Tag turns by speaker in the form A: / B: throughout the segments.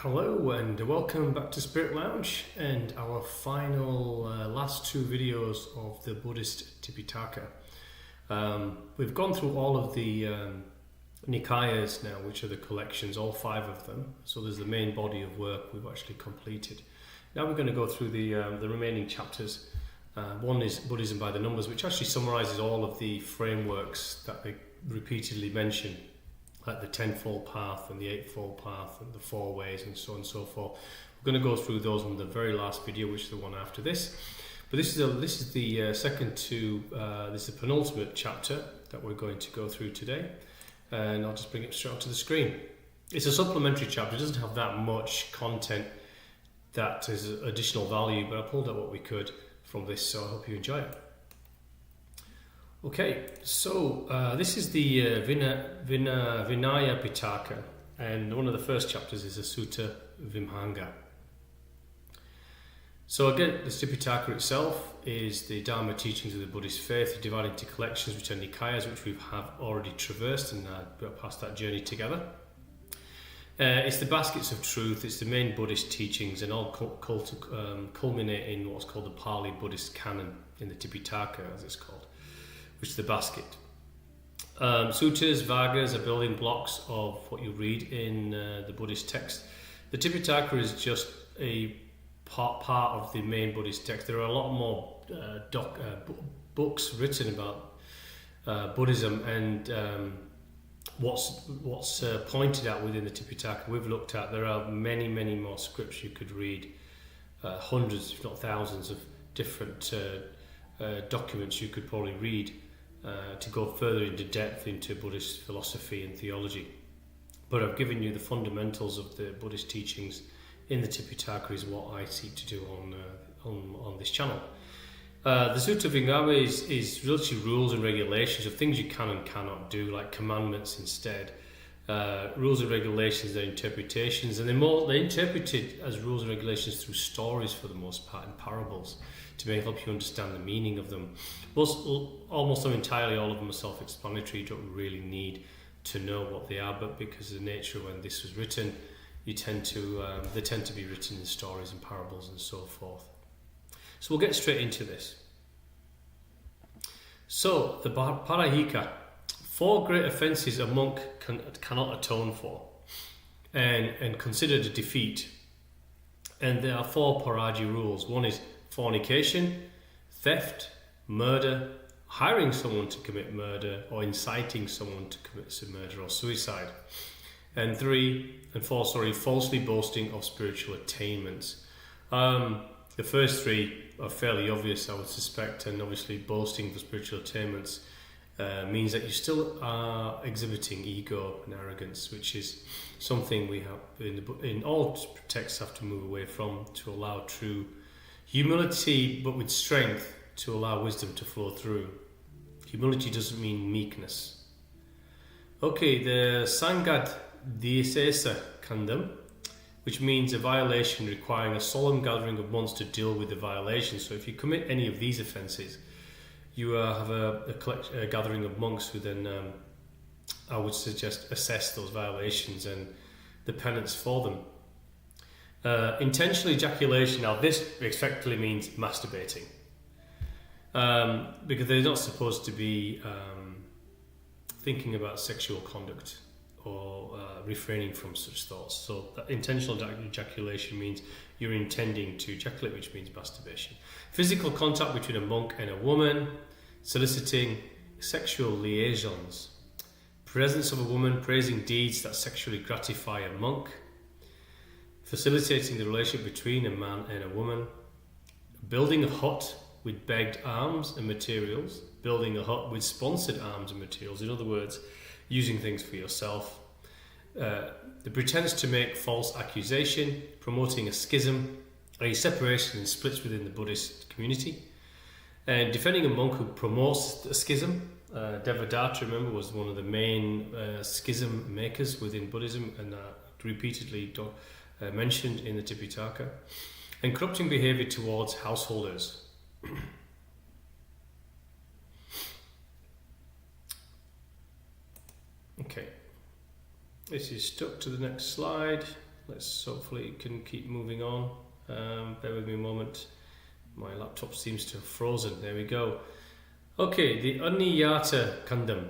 A: Hello and welcome back to Spirit Lounge and our final last two videos of the Buddhist Tipitaka. We've gone through all of the Nikayas now, which are the collections, all five of them. So there's the main body of work we've actually completed. Now we're going to go through the remaining chapters. One is Buddhism by the Numbers, which actually summarizes all of the frameworks that they repeatedly mention, like the Tenfold Path and the Eightfold Path and the Four Ways and so on and so forth. We're going to go through those in the very last video, which is the one after this. But this is the second to this is the penultimate chapter that we're going to go through today, and I'll just bring it straight onto the screen. It's a supplementary chapter. It doesn't have that much content that is additional value, but I pulled out what we could from this, so I hope you enjoy it. Okay, so this is the Vinaya Pitaka, and one of the first chapters is the Sutta Vibhanga. So again, the Tipitaka itself is the Dhamma teachings of the Buddhist faith, divided into collections which are Nikayas, which we have already traversed and got past that journey together. It's the baskets of truth, it's the main Buddhist teachings, and all culminate in what's called the Pali Buddhist Canon, in the Tipitaka as it's called, which is the basket. Suttas, Vaggas are building blocks of what you read in the Buddhist text. The Tipitaka is just a part of the main Buddhist text. There are a lot more books written about Buddhism and what's pointed out within the Tipitaka. We've looked at, there are many more scripts you could read, hundreds if not thousands of different documents you could probably read to go further into depth into Buddhist philosophy and theology. But I've given you the fundamentals of the Buddhist teachings in the Tipitaka is what I seek to do on this channel. The Sutta Vibhanga is really rules and regulations of things you can and cannot do, like commandments instead. Rules and regulations, they're interpretations, and they're interpreted as rules and regulations through stories for the most part, and parables, to help you understand the meaning of them. Almost entirely all of them are self-explanatory. You don't really need to know what they are, but because of the nature of when this was written, they tend to be written in stories and parables and so forth. So we'll get straight into this. So the Parahika, 4 great offences a monk cannot atone for and considered a defeat. And there are 4 Paraji rules. One is fornication, theft, murder, hiring someone to commit murder, or inciting someone to commit some murder or suicide. And 4, falsely boasting of spiritual attainments. The first 3 are fairly obvious, I would suspect, and obviously boasting for spiritual attainments means that you still are exhibiting ego and arrogance, which is something we have in all texts have to move away from to allow true humility, but with strength, to allow wisdom to flow through. Humility doesn't mean meekness. Okay, the Sangad Disesa Kandam, which means a violation requiring a solemn gathering of monks to deal with the violation. So if you commit any of these offences, you have a gathering of monks who then, I would suggest, assess those violations and the penance for them. Intentional ejaculation, now this effectively means masturbating, because they're not supposed to be thinking about sexual conduct or refraining from such thoughts. So that intentional ejaculation means you're intending to ejaculate, which means masturbation. Physical contact between a monk and a woman, soliciting sexual liaisons, presence of a woman praising deeds that sexually gratify a monk, facilitating the relationship between a man and a woman, building a hut with begged alms and materials, building a hut with sponsored alms and materials, in other words, using things for yourself, the pretense to make false accusation, promoting a schism, a separation and splits within the Buddhist community, and defending a monk who promotes a schism. Devadatta, remember, was one of the main schism makers within Buddhism, and repeatedly mentioned in the Tipitaka, and corrupting behaviour towards householders. Okay, this is stuck to the next slide. Let's hopefully it can keep moving on. Bear with me a moment. My laptop seems to have frozen. There we go. Okay, the Aniyata Kandam.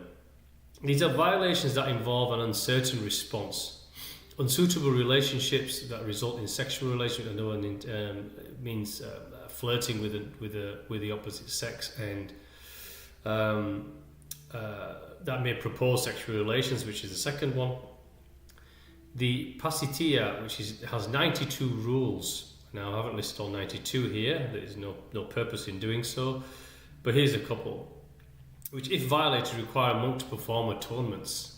A: These are violations that involve an uncertain response. Unsuitable relationships that result in sexual relations, means flirting with the opposite sex, and that may propose sexual relations, which is the second one. The Pasittiya, which has 92 rules. Now, I haven't listed all 92 here. There is no purpose in doing so. But here's a couple, which, if violated, require a monk to perform atonements.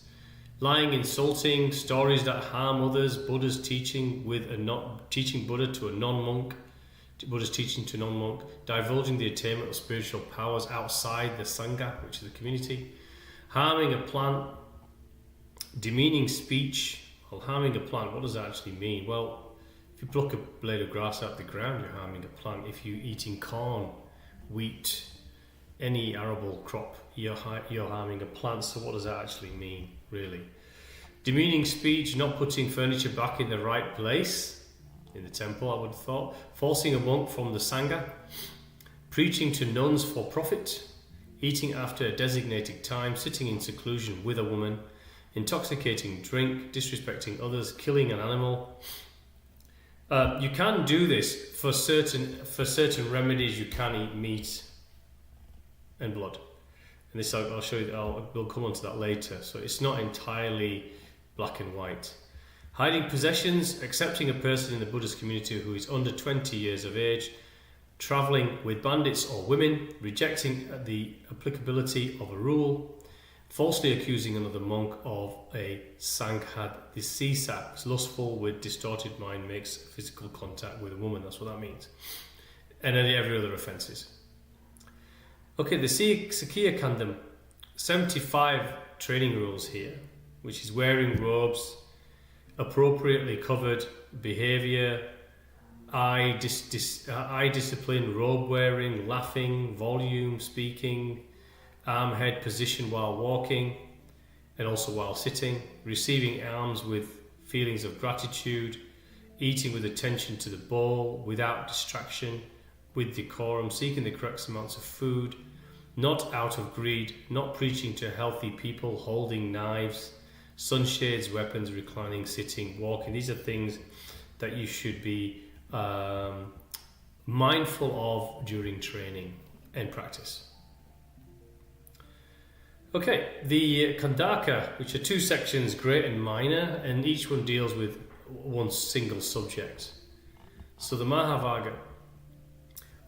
A: Lying, insulting, stories that harm others, Buddha's teaching teaching Buddha to a non-monk, Buddha's teaching to a non-monk, divulging the attainment of spiritual powers outside the Sangha, which is the community, harming a plant, demeaning speech. Well, harming a plant, what does that actually mean? Well, if you pluck a blade of grass out of the ground, you're harming a plant. If you're eating corn, wheat, any arable crop, you're harming a plant. So what does that actually mean, really? Demeaning speech, not putting furniture back in the right place in the temple, I would have thought. Forcing a monk from the Sangha. Preaching to nuns for profit. Eating after a designated time. Sitting in seclusion with a woman. Intoxicating drink. Disrespecting others. Killing an animal. You can do this for certain remedies. You can eat meat and blood, and this I'll show you. We'll come on to that later. So it's not entirely black and white. Hiding possessions, accepting a person in the Buddhist community who is under 20 years of age, travelling with bandits or women, rejecting the applicability of a rule, falsely accusing another monk of a sanghad. The sisa is lustful with distorted mind, makes physical contact with a woman. That's what that means. And then every other offences. Okay, the Sakya Kandam, 75 training rules here, which is wearing robes, appropriately covered behaviour, eye discipline, robe wearing, laughing, volume, speaking, arm head position while walking and also while sitting, receiving alms with feelings of gratitude, eating with attention to the bowl, without distraction, with decorum, seeking the correct amounts of food, not out of greed, not preaching to healthy people, holding knives, sunshades, weapons, reclining, sitting, walking. These are things that you should be mindful of during training and practice. Okay, the Kuddaka, which are two sections, great and minor, and each one deals with one single subject. So the Mahavagga,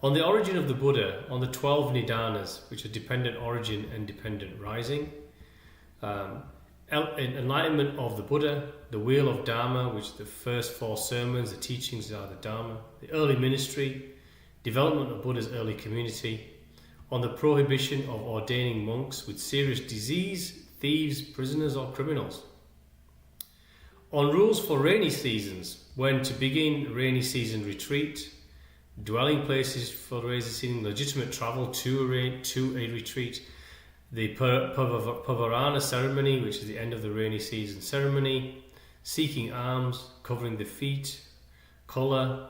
A: on the origin of the Buddha, on the 12 Nidanas, which are dependent origin and dependent rising, enlightenment of the Buddha, the wheel of Dhamma, which the first 4 sermons, the teachings are the Dhamma, the early ministry, development of Buddha's early community, on the prohibition of ordaining monks with serious disease, thieves, prisoners or criminals, on rules for rainy seasons, when to begin rainy season retreat, dwelling places for rainy season, legitimate travel to a retreat, the Pavarana ceremony, which is the end of the rainy season ceremony, seeking alms, covering the feet, collar,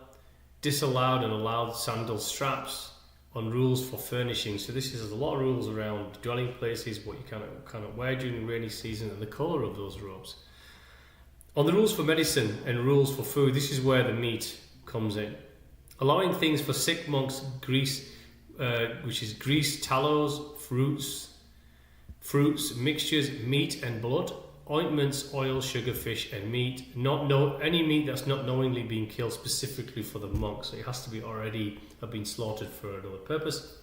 A: disallowed and allowed sandal straps, on rules for furnishing. So this is a lot of rules around dwelling places, what you cannot wear during the rainy season, and the colour of those robes. On the rules for medicine and rules for food, this is where the meat comes in. Allowing things for sick monks, which is grease, tallows, fruits, mixtures, meat and blood, ointments, oil, sugar, fish and meat. Any meat that's not knowingly being killed specifically for the monk, so it has to be already have been slaughtered for another purpose.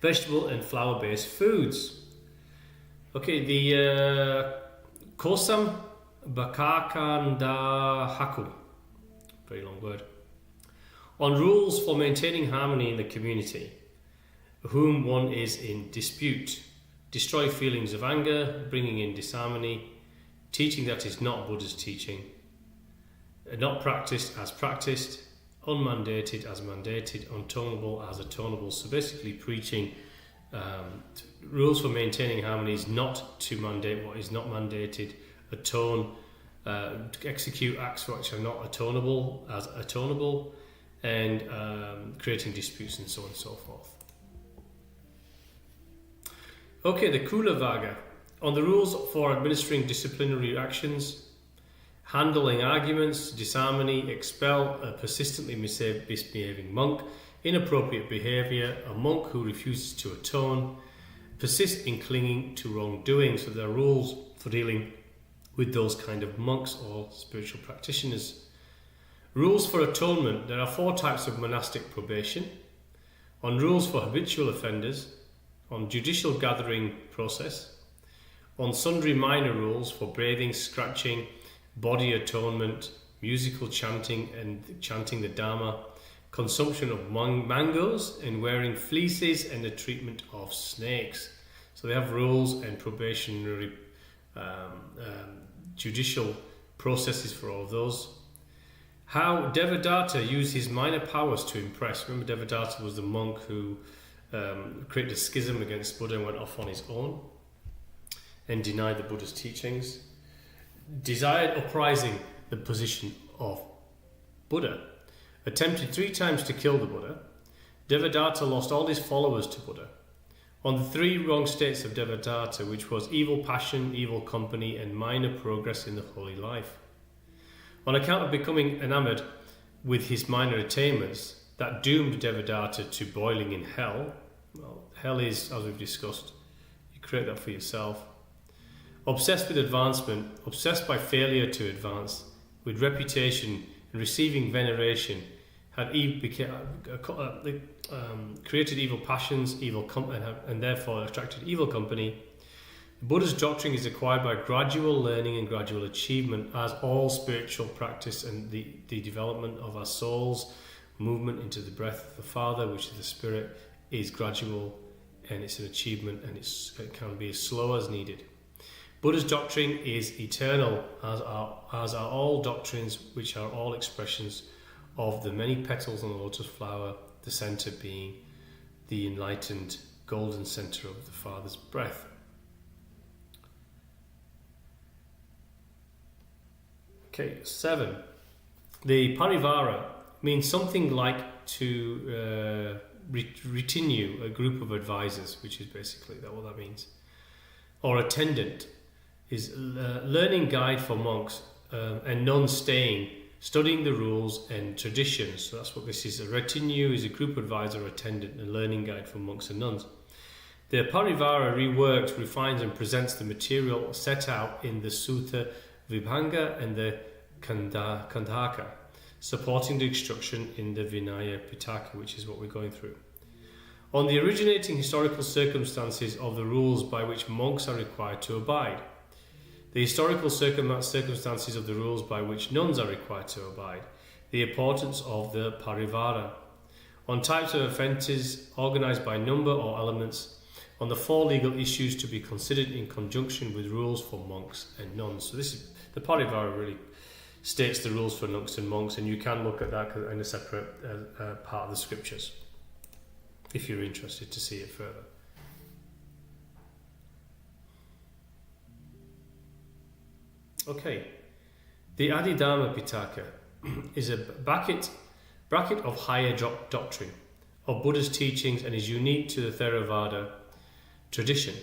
A: Vegetable and flour-based foods. Okay, the Kosam Bakakanda Haku, very long word. On rules for maintaining harmony in the community, whom one is in dispute. Destroy feelings of anger, bringing in disharmony, teaching that is not Buddha's teaching, not practiced as practiced, unmandated as mandated, untonable as atonable. So basically preaching rules for maintaining harmony is not to mandate what is not mandated, atone execute acts which are not atonable as atonable, and creating disputes and so on and so forth. Okay, the Kula Vaga. On the rules for administering disciplinary actions, handling arguments, disharmony, expel a persistently misbehaving monk, inappropriate behaviour, a monk who refuses to atone, persist in clinging to wrongdoing. So there are rules for dealing with those kind of monks or spiritual practitioners. Rules for atonement. There are 4 types of monastic probation. On rules for habitual offenders, on judicial gathering process, on sundry minor rules for bathing, scratching, body atonement, musical chanting and chanting the dhamma, consumption of mangoes, and wearing fleeces, and the treatment of snakes. So they have rules and probationary judicial processes for all of those. How Devadatta used his minor powers to impress. Remember, Devadatta was the monk who created a schism against Buddha and went off on his own and denied the Buddha's teachings. Desired uprising the position of Buddha. Attempted 3 times to kill the Buddha. Devadatta lost all his followers to Buddha. On the 3 wrong states of Devadatta, which was evil passion, evil company, and minor progress in the holy life. On account of becoming enamored with his minor attainments, that doomed Devadatta to boiling in hell. Well, hell is, as we've discussed, you create that for yourself. Obsessed with advancement, obsessed by failure to advance, with reputation and receiving veneration, created evil passions, and therefore attracted evil company. The Buddha's doctrine is acquired by gradual learning and gradual achievement, as all spiritual practice and the development of our soul's movement into the breath of the Father, which is the Spirit, is gradual, and it's an achievement, and it can be as slow as needed. Buddha's doctrine is eternal, as are all doctrines, which are all expressions of the many petals on the lotus flower, the centre being the enlightened golden centre of the Father's breath. Okay, 7. The parivara means something like to retinue, a group of advisors, which is basically what that means. Or attendant is learning guide for monks and nuns staying, studying the rules and traditions. So that's what this is. A retinue is a group advisor, attendant, and learning guide for monks and nuns. The parivara reworks, refines, and presents the material set out in the Sutta Vibhanga and the Kuddaka, supporting the instruction in the Vinaya Pitaka, which is what we're going through. On the originating historical circumstances of the rules by which monks are required to abide. The historical circumstances of the rules by which nuns are required to abide. The importance of the parivara. On types of offences organised by number or elements. On the 4 legal issues to be considered in conjunction with rules for monks and nuns. So this is the parivara really states the rules for nuns and monks, and you can look at that in a separate part of the scriptures if you're interested to see it further. Okay, the Abhidhamma Pitaka is a bracket of higher doctrine of Buddha's teachings and is unique to the Theravada tradition.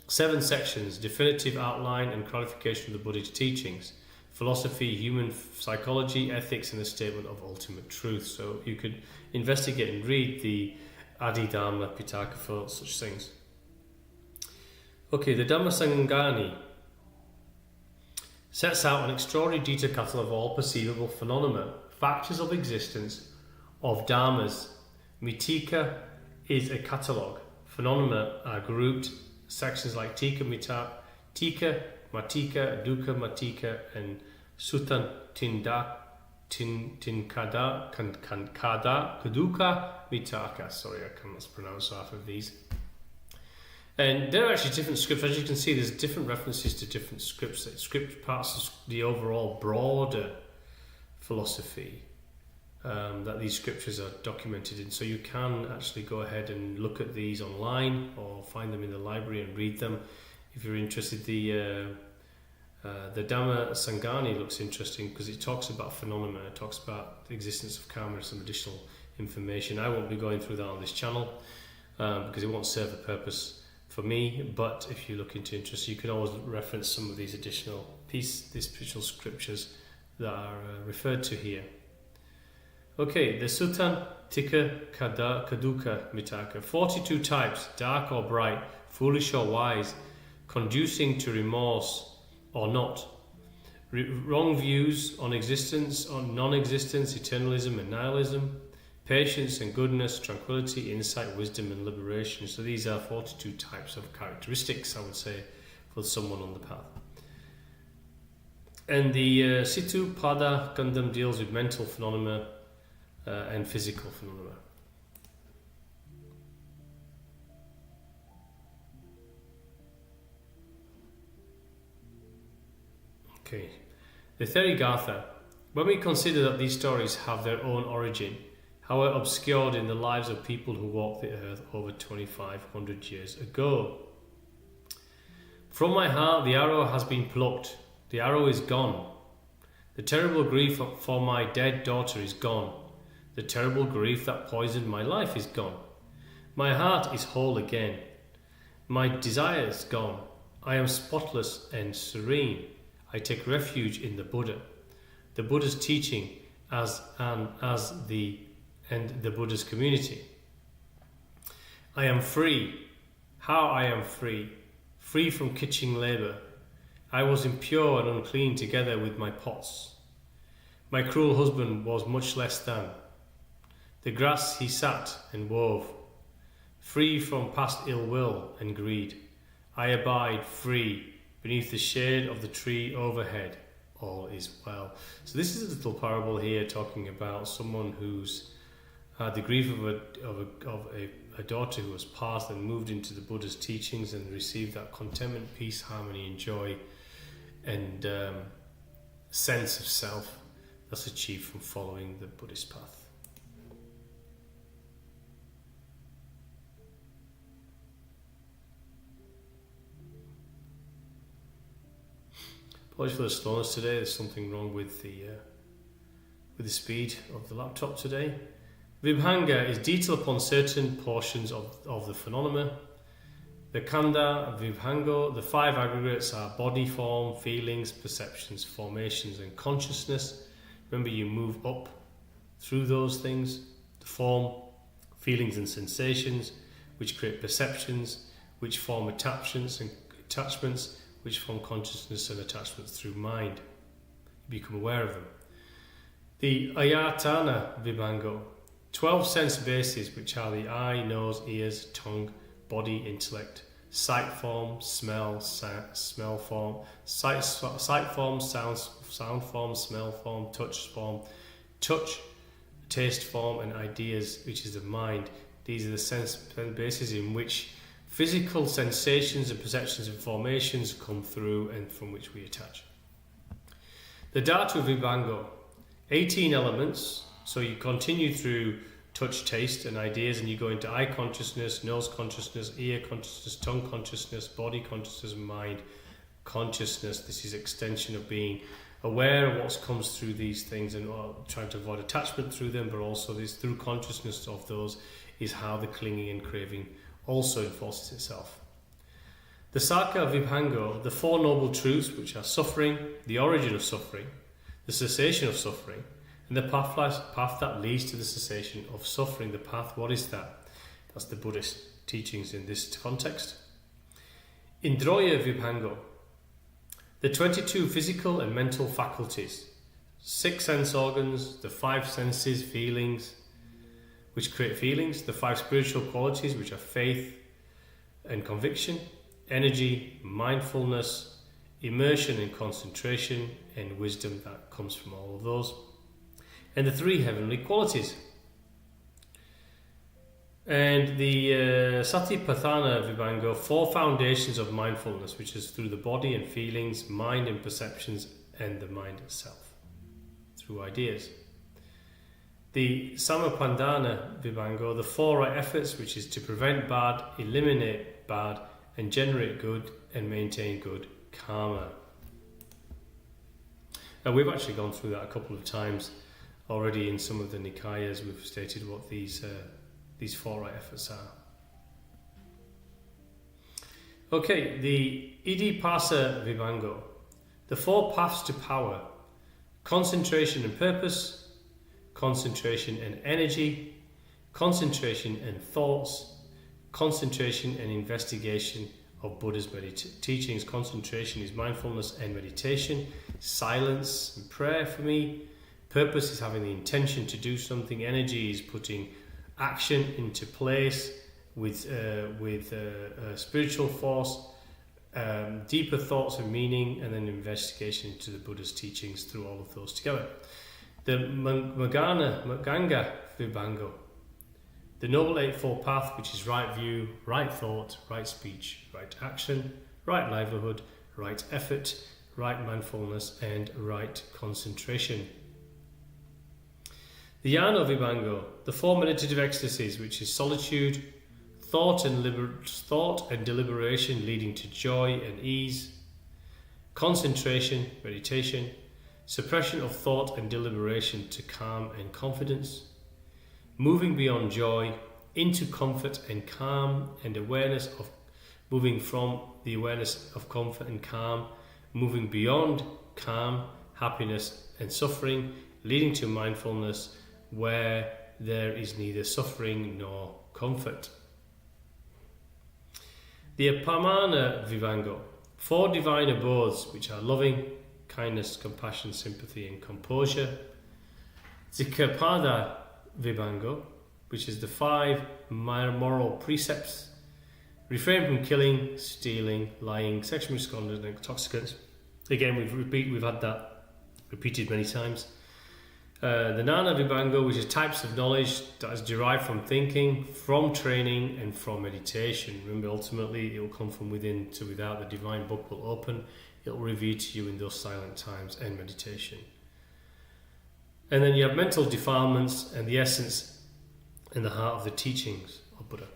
A: 7 sections: definitive outline and clarification of the Buddhist teachings, philosophy, human psychology, ethics, and the statement of ultimate truth. So you could investigate and read the Abhidhamma Pitaka for such things. Okay, the Dhammasangani sets out an extraordinary detailed catalogue of all perceivable phenomena, factors of existence of dhammas. Mitika is a catalogue. Phenomena are grouped sections like Tika Matika, Dukkha Matika, and Sutta Tinkada, Kuddaka Nikaya. Sorry, I cannot pronounce half of these. And there are actually different scripts. As you can see, there's different references to different scripts. Script parts of the overall broader philosophy that these scriptures are documented in. So you can actually go ahead and look at these online or find them in the library and read them if you're interested. The The Dhamma Sangani looks interesting because it talks about phenomena, it talks about the existence of karma and some additional information. I won't be going through that on this channel because it won't serve a purpose for me, but if you look into interest, you can always reference some of these additional scriptures that are referred to here. Okay, the Sutta Pitaka Kuddaka Nikaya, 42 types, dark or bright, foolish or wise, conducing to remorse or not, wrong views on existence, on non-existence, eternalism and nihilism, patience and goodness, tranquility, insight, wisdom and liberation. So these are 42 types of characteristics, I would say, for someone on the path. And the Sutta Pitaka deals with mental phenomena and physical phenomena. Okay, the Therigatha. When we consider that these stories have their own origin, however obscured in the lives of people who walked the earth over 2,500 years ago. From my heart the arrow has been plucked, the arrow is gone. The terrible grief for my dead daughter is gone. The terrible grief that poisoned my life is gone. My heart is whole again. My desire is gone. I am spotless and serene. I take refuge in the Buddha. The Buddha's teaching the Buddha's community. I am free. How I am free? Free from kitchen labour. I was impure and unclean together with my pots. My cruel husband was much less than. The grass he sat and wove. Free from past ill will and greed. I abide free beneath the shade of the tree overhead. All is well. So this is a little parable here talking about someone who's had the grief of a daughter who was passed and moved into the Buddha's teachings and received that contentment, peace, harmony and joy and sense of self that's achieved from following the Buddhist path. Apologies for the slowness today. There's something wrong with the speed of the laptop today. Vibhanga is detail upon certain portions of the phenomena. The Kanda, Vibhango, the 5 aggregates are body form, feelings, perceptions, formations and consciousness. Remember, you move up through those things. The form, feelings and sensations, which create perceptions, which form attachments, which form consciousness and attachments through mind. You become aware of them. The Ayatana Vibhango, 12 sense bases, which are the eye, nose, ears, tongue, body, intellect, sight form, smell form, sight form, sound form, smell form, touch, taste form, and ideas, which is the mind. These are the sense bases in which physical sensations and perceptions and formations come through and from which we attach. The Dhatu Vibhango, 18 elements. So you continue through touch, taste and ideas and you go into eye consciousness, nose consciousness, ear consciousness, tongue consciousness, body consciousness, mind consciousness. This is extension of being aware of what comes through these things and trying to avoid attachment through them, but also this through consciousness of those is how the clinging and craving also enforces itself. The Saka Vibhango, the 4 noble truths, which are suffering, the origin of suffering, the cessation of suffering, and the path that leads to the cessation of suffering. The path, what is that? That's the Buddhist teachings in this context. Indroya Vibhango, the 22 physical and mental faculties, 6 sense organs, the 5 senses, feelings, which create feelings, the 5 spiritual qualities, which are faith and conviction, energy, mindfulness, immersion and concentration, and wisdom that comes from all of those, and the 3 heavenly qualities. And the Satipatthana Vibhango, 4 foundations of mindfulness, which is through the body and feelings, mind and perceptions, and the mind itself, through ideas. The Samapandana Vibhango, the 4 right efforts, which is to prevent bad, eliminate bad, and generate good and maintain good karma. We've actually gone through that a couple of times already in some of the Nikayas. We've stated what these four right efforts are. Okay, the Idipasa Vibhanga, the four paths to power: concentration and purpose, concentration and energy, concentration and thoughts, concentration and investigation of Buddha's teachings. Concentration is mindfulness and meditation, silence and prayer for me. Purpose is having the intention to do something. Energy is putting action into place with spiritual force, deeper thoughts and meaning, and then investigation into the Buddha's teachings through all of those together. The Maganga Vibhanga, the Noble Eightfold Path, which is right view, right thought, right speech, right action, right livelihood, right effort, right mindfulness, and right concentration. The Jnana Vibhanga, the four meditative ecstasies, which is solitude, thought and deliberation leading to joy and ease, concentration, meditation, suppression of thought and deliberation to calm and confidence, moving beyond joy into comfort and calm and awareness of moving from the awareness of comfort and calm, moving beyond calm, happiness and suffering, leading to mindfulness where there is neither suffering nor comfort. The Apamana Vibhanga, four divine abodes which are loving, kindness, compassion, sympathy and composure. Zikapada Vibhanga, which is the five moral precepts: refrain from killing, stealing, lying, sexual misconduct and intoxicants. Again, we've had that repeated many times. The Jnana Vibhanga, which is types of knowledge that is derived from thinking, from training and from meditation. Remember, ultimately it will come from within to without. The divine book will open, it will reveal to you in those silent times and meditation. And then you have mental defilements and the essence and the heart of the teachings of Buddha.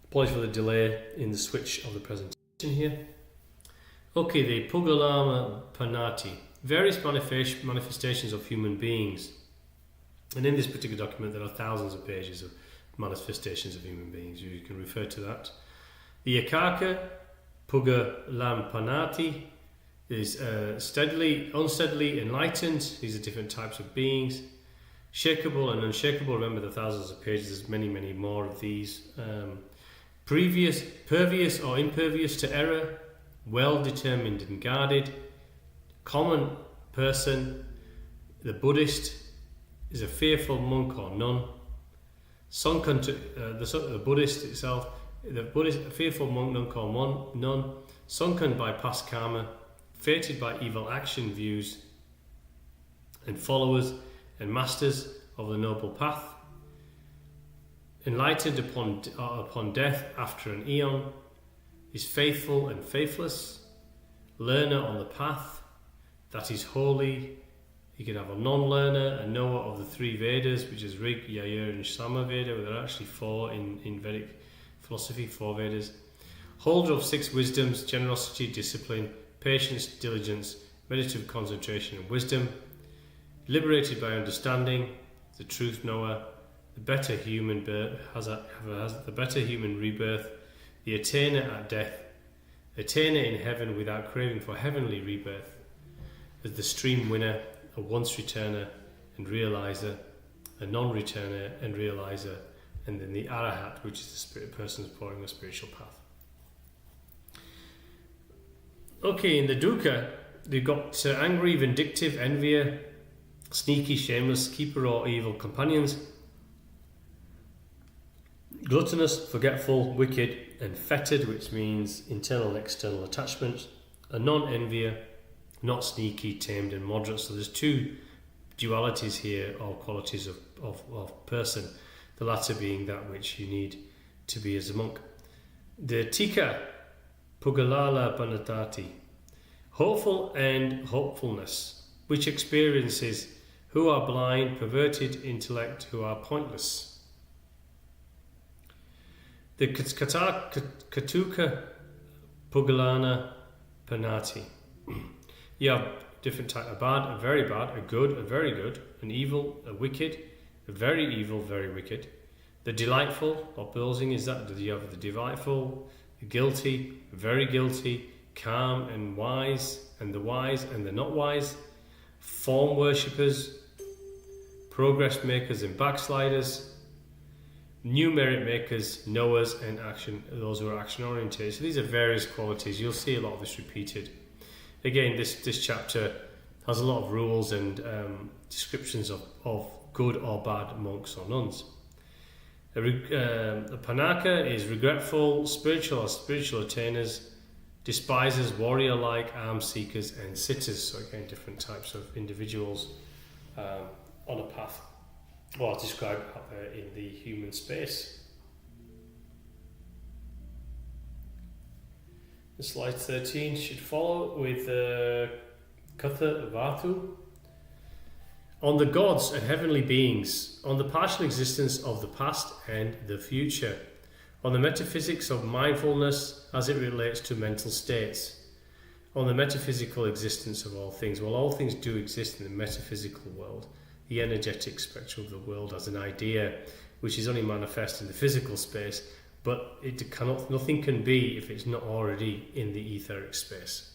A: Apologies for the delay in the switch of the presentation here. Okay, the Pugalama Panati, various manifestations of human beings. And in this particular document there are thousands of pages of manifestations of human beings. You can refer to that. The Akaka Pugalam Panati is unsteadily enlightened. These are different types of beings. Shakeable and unshakable. Remember the thousands of pages, there's many, many more of these. Pervious or impervious to error, well determined and guarded, common person. The Buddhist is a fearful monk or nun. Sunken to the Buddhist itself, the Buddhist, a fearful monk, monk or nun, sunken by past karma, fated by evil action views, and followers and masters of the noble path. Enlightened upon death after an eon, is faithful and faithless, learner on the path, that is holy. You can have a non-learner, a knower of the three Vedas, which is Rig, Yajur and Sama Veda. There are actually four in Vedic philosophy, four Vedas. Holder of six wisdoms: generosity, discipline, patience, diligence, meditative concentration and wisdom. Liberated by understanding, the truth knower, the better human has the better human rebirth, the attainer at death, attainer in heaven without craving for heavenly rebirth, as the stream winner, a once returner and realizer, a non-returner and realizer, and then the arahat, which is the spirit person exploring the spiritual path. Okay, in the dukkha, they've got angry, vindictive, envier, sneaky, shameless, keeper or evil companions, gluttonous, forgetful, wicked, and fettered, which means internal and external attachments, a non-envier, not sneaky, tamed, and moderate. So there's two dualities here, or qualities of person, the latter being that which you need to be as a monk. The tika, pugalala panatati, hopeful and hopefulness, which experiences who are blind, perverted intellect, who are pointless. The Katuka Pugalana Panati. You have different types: a bad, a very bad, a good, a very good, an evil, a wicked, a very evil, very wicked. The delightful, opposing is that you have the delightful, the guilty, very guilty, calm and the wise and the not wise, form worshippers, progress makers and backsliders, new merit makers, knowers, and those who are action oriented. So these are various qualities. You'll see a lot of this repeated. Again, this chapter has a lot of rules and descriptions of good or bad monks or nuns. The Panaka is regretful, spiritual attainers, despisers, warrior-like, alms seekers, and sitters. So again, different types of individuals on a path, or described out there in the human space. Slide 13 should follow with Katha Vatu. On the gods and heavenly beings, on the partial existence of the past and the future, on the metaphysics of mindfulness as it relates to mental states, on the metaphysical existence of all things. Well, all things do exist in the metaphysical world, the energetic spectrum of the world as an idea, which is only manifest in the physical space, but nothing can be if it's not already in the etheric space.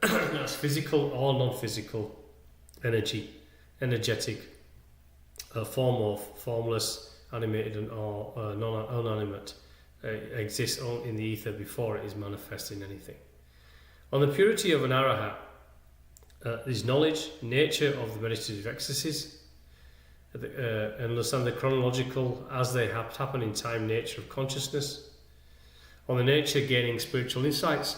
A: That's physical or non-physical energetic, form of formless, animated or unanimate, exists in the ether before it is manifest in anything. On the purity of an arahat is knowledge, nature of the meditative ecstasies, and understand the chronological as they happen in time nature of consciousness. On the nature gaining spiritual insights.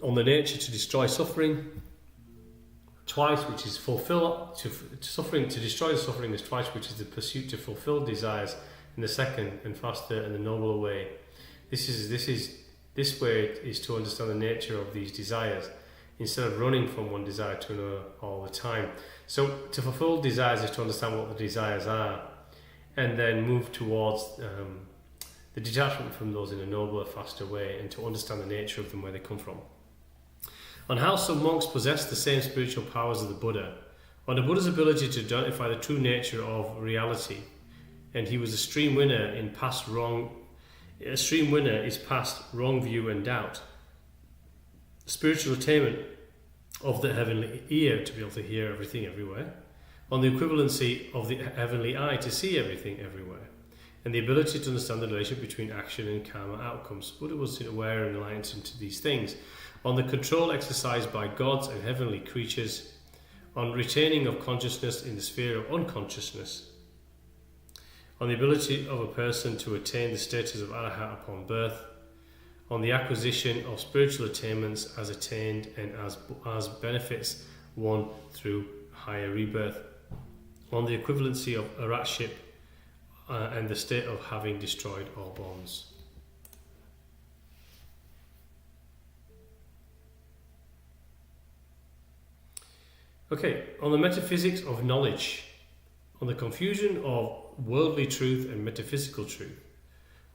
A: On the nature to destroy suffering twice, which is suffering to destroy the suffering is twice, which is the pursuit to fulfill desires in the second and faster and the nobler way. This way is to understand the nature of these desires instead of running from one desire to another all the time. So to fulfill desires is to understand what the desires are and then move towards the detachment from those in a nobler, faster way, and to understand the nature of them, where they come from. On how some monks possess the same spiritual powers as the Buddha, on the Buddha's ability to identify the true nature of reality, and he was a stream winner is past wrong view and doubt. Spiritual attainment of the heavenly ear to be able to hear everything everywhere, on the equivalency of the heavenly eye to see everything everywhere, and the ability to understand the relationship between action and karma outcomes. Buddha was aware and enlightened to these things. On the control exercised by gods and heavenly creatures, on retaining of consciousness in the sphere of unconsciousness, on the ability of a person to attain the status of arahat upon birth, on the acquisition of spiritual attainments as attained and as benefits one through higher rebirth, on the equivalency of aratship and the state of having destroyed all bonds. Okay, on the metaphysics of knowledge, on the confusion of worldly truth and metaphysical truth,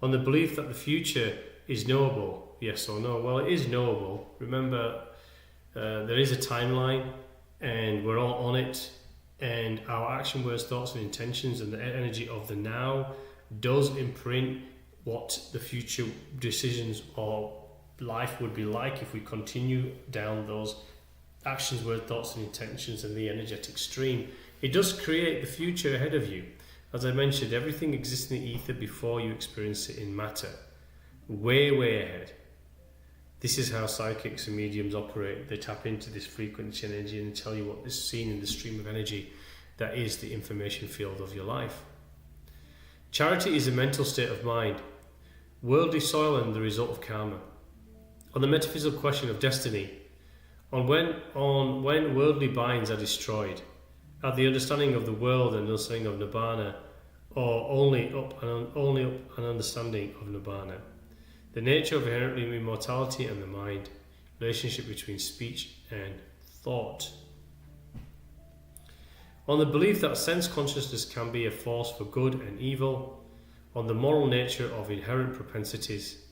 A: on the belief that the future is knowable, yes or no. Well, it is knowable. Remember, there is a timeline and we're all on it, and our action, words, thoughts and intentions and the energy of the now does imprint what the future decisions or life would be like if we continue down those actions, words, thoughts and intentions and the energetic stream. It does create the future ahead of you. As I mentioned, everything exists in the ether before you experience it in matter. Way, way ahead. This is how psychics and mediums operate. They tap into this frequency energy and tell you what is seen in the stream of energy that is the information field of your life. Charity is a mental state of mind. Worldly soil and the result of karma. On the metaphysical question of destiny, on when worldly binds are destroyed, at the understanding of the world and understanding of Nibbana, or only up an understanding of Nibbana. The nature of inherently immortality and the mind, relationship between speech and thought. On the belief that sense consciousness can be a force for good and evil, on the moral nature of inherent propensities.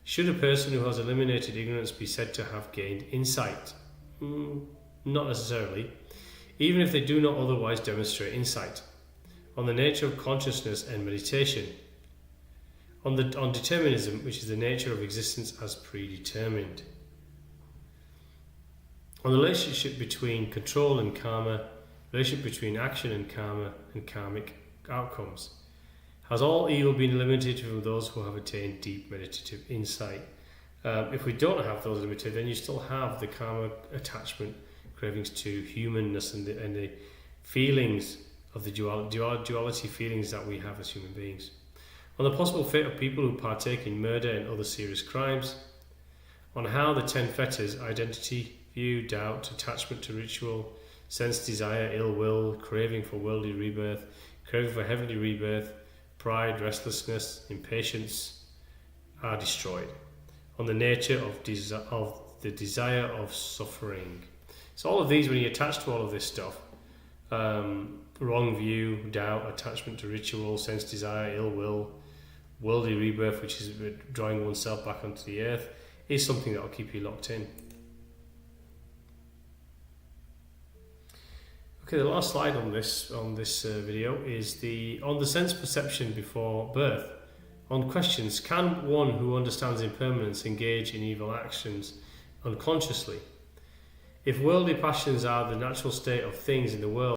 A: Should a person who has eliminated ignorance be said to have gained insight? Not necessarily, even if they do not otherwise demonstrate insight. On the nature of consciousness and meditation. On determinism, which is the nature of existence as predetermined. On the relationship between control and karma, relationship between action and karma and karmic outcomes. Has all evil been eliminated from those who have attained deep meditative insight? If we don't have those limited, then you still have the karma attachment, cravings to humanness, and the feelings of the duality feelings that we have as human beings. On the possible fate of people who partake in murder and other serious crimes. On how the 10 fetters, identity, view, doubt, attachment to ritual, sense desire, ill will, craving for worldly rebirth, craving for heavenly rebirth, pride, restlessness, impatience, are destroyed. On the nature of the desire of suffering. So all of these, when you attach to all of this stuff, wrong view, doubt, attachment to ritual, sense desire, ill will, worldly rebirth, which is drawing oneself back onto the earth, is something that will keep you locked in. Okay, the last slide on this video is on the sense perception before birth. On questions, can one who understands impermanence engage in evil actions unconsciously? If worldly passions are the natural state of things in the world,